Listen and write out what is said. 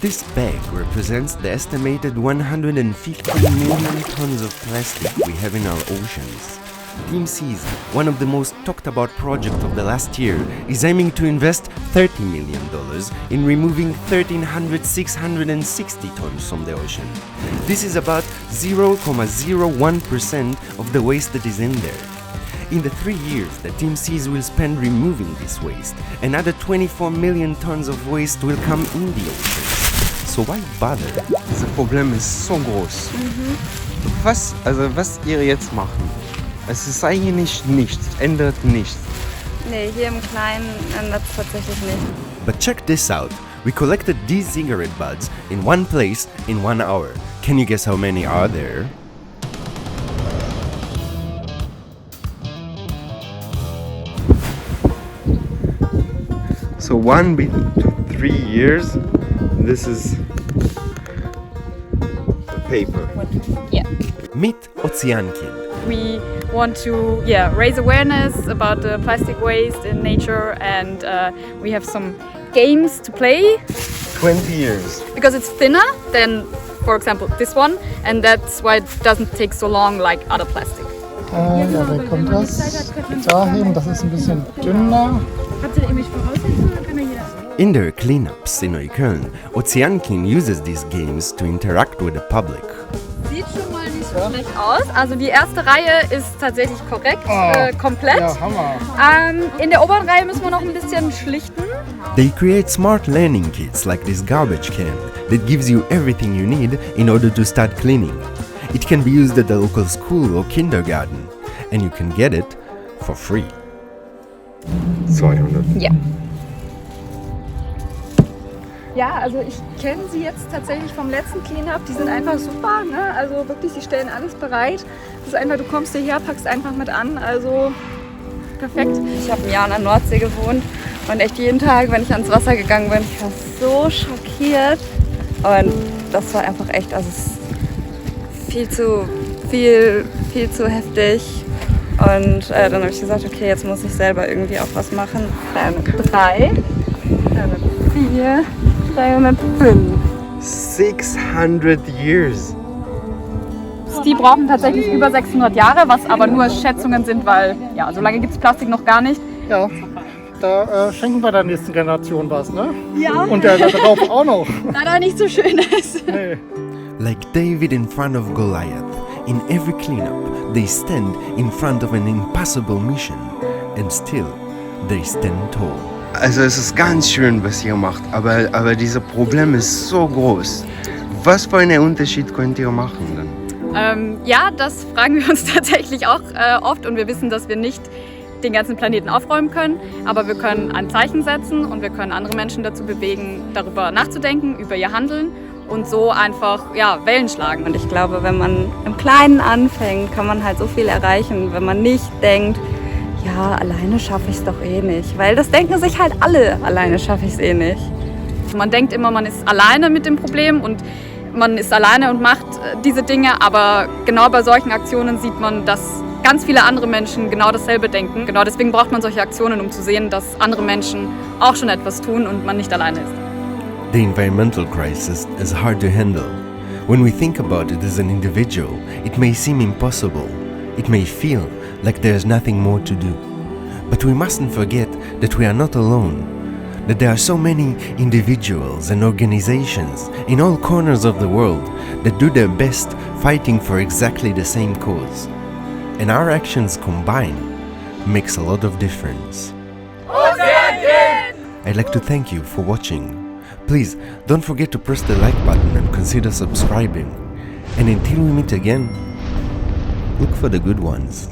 This bag represents the estimated 150 million tons of plastic we have in our oceans. Teamseas, one of the most talked about projects of the last year, is aiming to invest $30 million in removing 660 tons from the ocean. This is about 0.01% of the waste that is in there. In the 3 years that Teamseas will spend removing this waste, another 24 million tons of waste will come in the ocean. So why bother? Das Problem ist so groß. Was ihr jetzt machen? Es ist eigentlich nichts, ändert nichts. Nee, hier im Kleinen ändert es tatsächlich nicht. But check this out. We collected these cigarette butts in one place in 1 hour. Can you guess how many are there? So 1 to 3 years, this is the paper. Yeah. Meet Ozeankind. We want to raise awareness about the plastic waste in nature, and we have some games to play 20 years. because it's thinner than, for example, this one, and that's why it doesn't take so long like other plastic. Ja, da kommt das dahin, das ist ein bisschen dünner. Habt ihr irgendwelche Voraussetzungen oder kann da jeder? In their cleanups in Neukölln, Ozeankind uses these games to interact with the public. Sieht schon mal nicht so schlecht aus. Also die erste Reihe ist tatsächlich korrekt, komplett. Ja, Hammer. In der oberen Reihe müssen wir noch ein bisschen schlichten. They create smart learning kits like this garbage can that gives you everything you need in order to start cleaning. It can be used at the local school or kindergarten, and you can get it for free. 200. Ja. Ja, also ich kenne sie jetzt tatsächlich vom letzten Cleanup. Die sind einfach super, ne? Also wirklich, die stellen alles bereit. Das ist einfach, du kommst hierher, packst einfach mit an. Also perfekt. Ich habe ein Jahr an der Nordsee gewohnt und echt jeden Tag, wenn ich ans Wasser gegangen bin, ich war so schockiert. Und das war einfach echt, also es ist viel zu heftig. Und dann habe ich gesagt, okay, jetzt muss ich selber irgendwie auch was machen. 3, 4, 305. 600 years. Die brauchen tatsächlich über 600 Jahre, was aber nur Schätzungen sind, weil ja, so lange gibt es Plastik noch gar nicht. Ja, da schenken wir der nächsten Generation was, ne? Ja. Und der da drauf auch noch. Leider nicht so schön ist. Nee. Like David in front of Goliath, in every cleanup, they stand in front of an impossible mission, and still, they stand tall. Also es ist ganz schön, was ihr macht, aber dieses Problem ist so groß. Was für einen Unterschied könnt ihr machen dann? Ja, das fragen wir uns tatsächlich auch oft und wir wissen, dass wir nicht den ganzen Planeten aufräumen können, aber wir können ein Zeichen setzen und wir können andere Menschen dazu bewegen, darüber nachzudenken, über ihr Handeln und so einfach Wellen schlagen. Und ich glaube, wenn man im Kleinen anfängt, kann man halt so viel erreichen, wenn man nicht denkt, ja, alleine schaffe ich es doch eh nicht. Weil das denken sich halt alle, alleine schaffe ich es eh nicht. Man denkt immer, man ist alleine mit dem Problem und man ist alleine und macht diese Dinge, aber genau bei solchen Aktionen sieht man, dass ganz viele andere Menschen genau dasselbe denken. Genau deswegen braucht man solche Aktionen, um zu sehen, dass andere Menschen auch schon etwas tun und man nicht alleine ist. The environmental crisis is hard to handle. When we think about it as an individual, it may seem impossible. It may feel like there's nothing more to do. But we mustn't forget that we are not alone, that there are so many individuals and organizations in all corners of the world that do their best fighting for exactly the same cause. And our actions combined makes a lot of difference. I'd like to thank you for watching. Please don't forget to press the like button and consider subscribing. And until we meet again, look for the good ones.